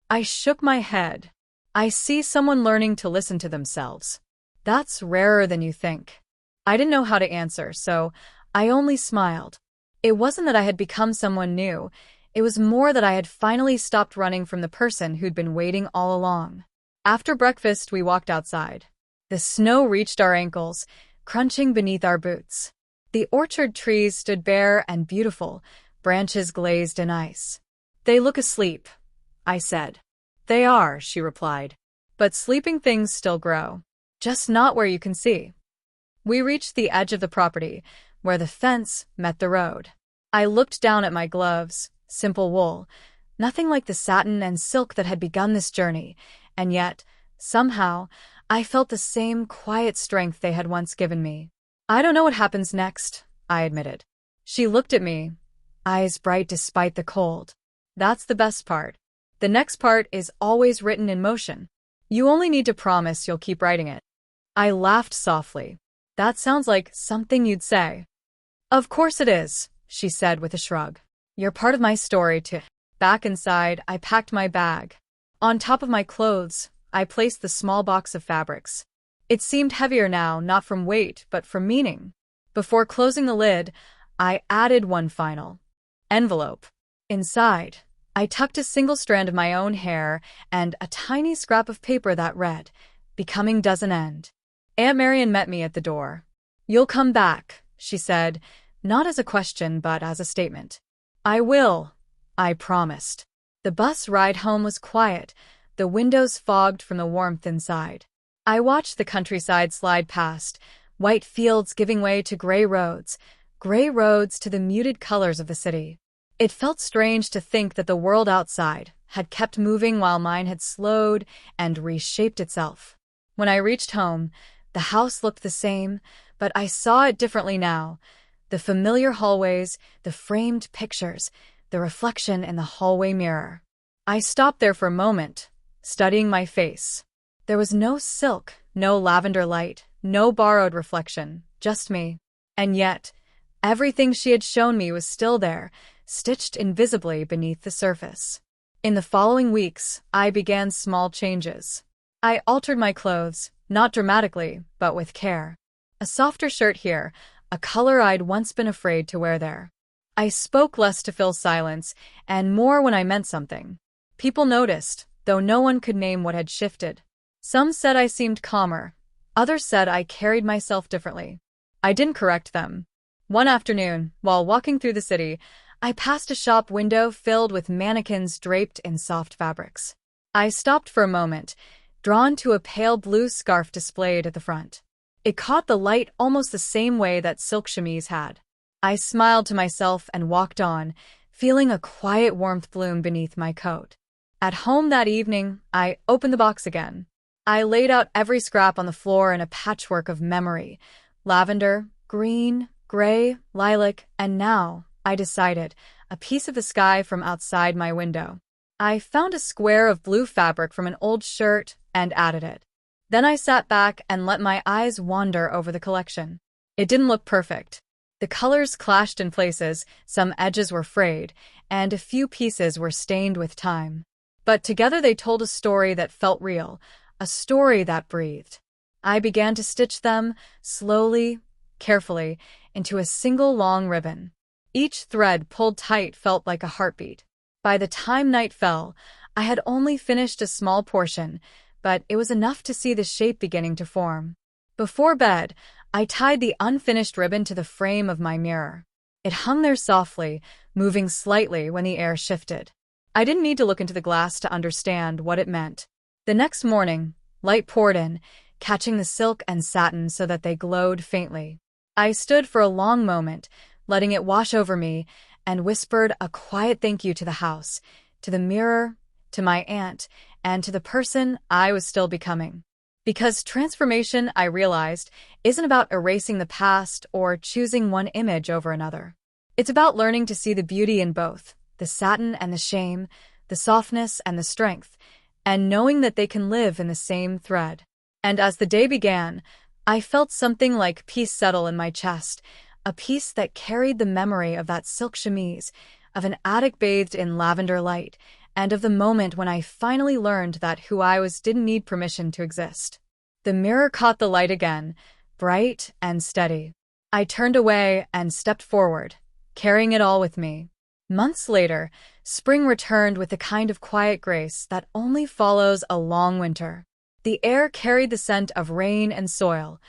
S1: I shook my head. "I see someone learning to listen to themselves. That's rarer than you think." I didn't know how to answer, so I only smiled. It wasn't that I had become someone new. It was more that I had finally stopped running from the person who'd been waiting all along. After breakfast, we walked outside. The snow reached our ankles, crunching beneath our boots. The orchard trees stood bare and beautiful, branches glazed in ice. "They look asleep," I said. "They are," she replied. "But sleeping things still grow. Just not where you can see." We reached the edge of the property, where the fence met the road. I looked down at my gloves, simple wool, nothing like the satin and silk that had begun this journey, and yet, somehow, I felt the same quiet strength they had once given me. "I don't know what happens next," I admitted. She looked at me, eyes bright despite the cold. "That's the best part. The next part is always written in motion. You only need to promise you'll keep writing it." I laughed softly. "That sounds like something you'd say." "Of course it is," she said with a shrug. "You're part of my story too." Back inside, I packed my bag. On top of my clothes, I placed the small box of fabrics. It seemed heavier now, not from weight, but from meaning. Before closing the lid, I added one final envelope. Inside, I tucked a single strand of my own hair and a tiny scrap of paper that read, "Becoming doesn't end." Aunt Marian met me at the door. "You'll come back," she said, not as a question but as a statement. "I will," I promised. The bus ride home was quiet, the windows fogged from the warmth inside. I watched the countryside slide past, white fields giving way to gray roads to the muted colors of the city. It felt strange to think that the world outside had kept moving while mine had slowed and reshaped itself. When I reached home, the house looked the same, but I saw it differently now. The familiar hallways, the framed pictures, the reflection in the hallway mirror. I stopped there for a moment, studying my face. There was no silk, no lavender light, no borrowed reflection, just me. And yet, everything she had shown me was still there, stitched invisibly beneath the surface. In the following weeks, I began small changes. I altered my clothes, not dramatically, but with care. A softer shirt here, a color I'd once been afraid to wear there. I spoke less to fill silence, and more when I meant something. People noticed, though no one could name what had shifted. Some said I seemed calmer. Others said I carried myself differently. I didn't correct them. One afternoon, while walking through the city, I passed a shop window filled with mannequins draped in soft fabrics. I stopped for a moment, drawn to a pale blue scarf displayed at the front. It caught the light almost the same way that silk chemise had. I smiled to myself and walked on, feeling a quiet warmth bloom beneath my coat. At home that evening, I opened the box again. I laid out every scrap on the floor in a patchwork of memory. Lavender, green, gray, lilac, and now, I decided, a piece of the sky from outside my window. I found a square of blue fabric from an old shirt and added it. Then I sat back and let my eyes wander over the collection. It didn't look perfect. The colors clashed in places, some edges were frayed, and a few pieces were stained with time. But together they told a story that felt real, a story that breathed. I began to stitch them, slowly, carefully, into a single long ribbon. Each thread pulled tight felt like a heartbeat. By the time night fell, I had only finished a small portion, but it was enough to see the shape beginning to form. Before bed, I tied the unfinished ribbon to the frame of my mirror. It hung there softly, moving slightly when the air shifted. I didn't need to look into the glass to understand what it meant. The next morning, light poured in, catching the silk and satin so that they glowed faintly. I stood for a long moment, letting it wash over me, and whispered a quiet thank you to the house, to the mirror, to my aunt, and to the person I was still becoming. Because transformation, I realized, isn't about erasing the past or choosing one image over another. It's about learning to see the beauty in both, the satin and the shame, the softness and the strength, and knowing that they can live in the same thread. And as the day began, I felt something like peace settle in my chest, a peace that carried the memory of that silk chemise, of an attic bathed in lavender light, and of the moment when I finally learned that who I was didn't need permission to exist. The mirror caught the light again, bright and steady. I turned away and stepped forward, carrying it all with me. Months later, spring returned with the kind of quiet grace that only follows a long winter. The air carried the scent of rain and soil,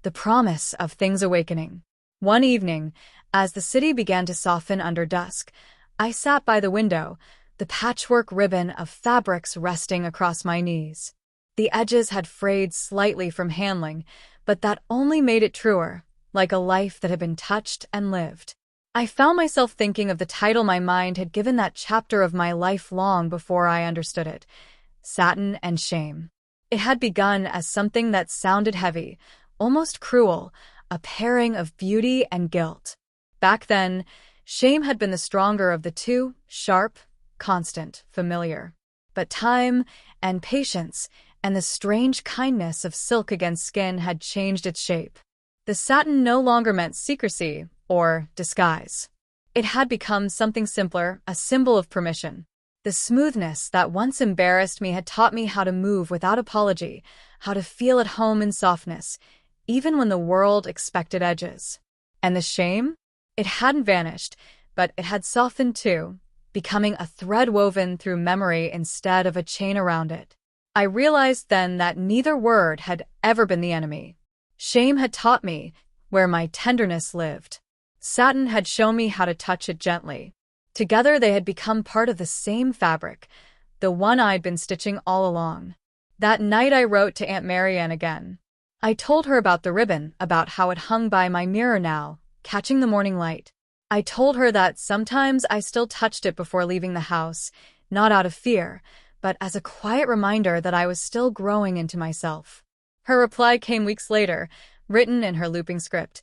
S1: the promise of things awakening. One evening, as the city began to soften under dusk, I sat by the window, the patchwork ribbon of fabrics resting across my knees. The edges had frayed slightly from handling, but that only made it truer, like a life that had been touched and lived. I found myself thinking of the title my mind had given that chapter of my life long before I understood it, Satin and Shame. It had begun as something that sounded heavy, almost cruel, a pairing of beauty and guilt. Back then, shame had been the stronger of the two, sharp, constant, familiar. But time and patience and the strange kindness of silk against skin had changed its shape. The satin no longer meant secrecy or disguise. It had become something simpler, a symbol of permission. The smoothness that once embarrassed me had taught me how to move without apology, how to feel at home in softness, even when the world expected edges. And the shame? It hadn't vanished, but it had softened too, becoming a thread woven through memory instead of a chain around it. I realized then that neither word had ever been the enemy. Shame had taught me where my tenderness lived. Satin had shown me how to touch it gently. Together they had become part of the same fabric, the one I'd been stitching all along. That night I wrote to Aunt Marianne again. I told her about the ribbon, about how it hung by my mirror now, catching the morning light. I told her that sometimes I still touched it before leaving the house, not out of fear, but as a quiet reminder that I was still growing into myself. Her reply came weeks later, written in her looping script.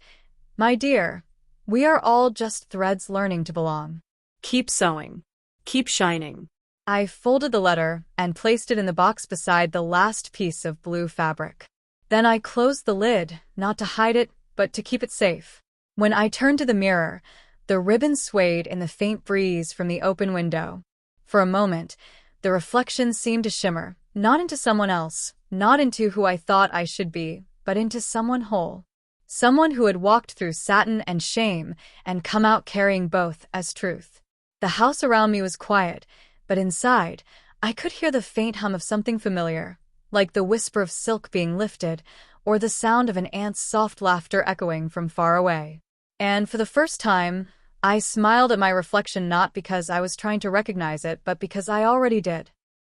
S1: My dear, we are all just threads learning to belong.
S2: Keep sewing. Keep shining.
S1: I folded the letter and placed it in the box beside the last piece of blue fabric. Then I closed the lid, not to hide it, but to keep it safe. When I turned to the mirror, the ribbon swayed in the faint breeze from the open window. For a moment, the reflection seemed to shimmer, Not into someone else, not into who I thought I should be, but into someone whole. Someone who had walked through satin and shame and come out carrying both as truth. The house around me was quiet, but inside, I could hear the faint hum of something familiar, like the whisper of silk being lifted, or the sound of an ant's soft laughter echoing from far away. And for the first time, I smiled at my reflection not because I was trying to recognize it, but because I already did.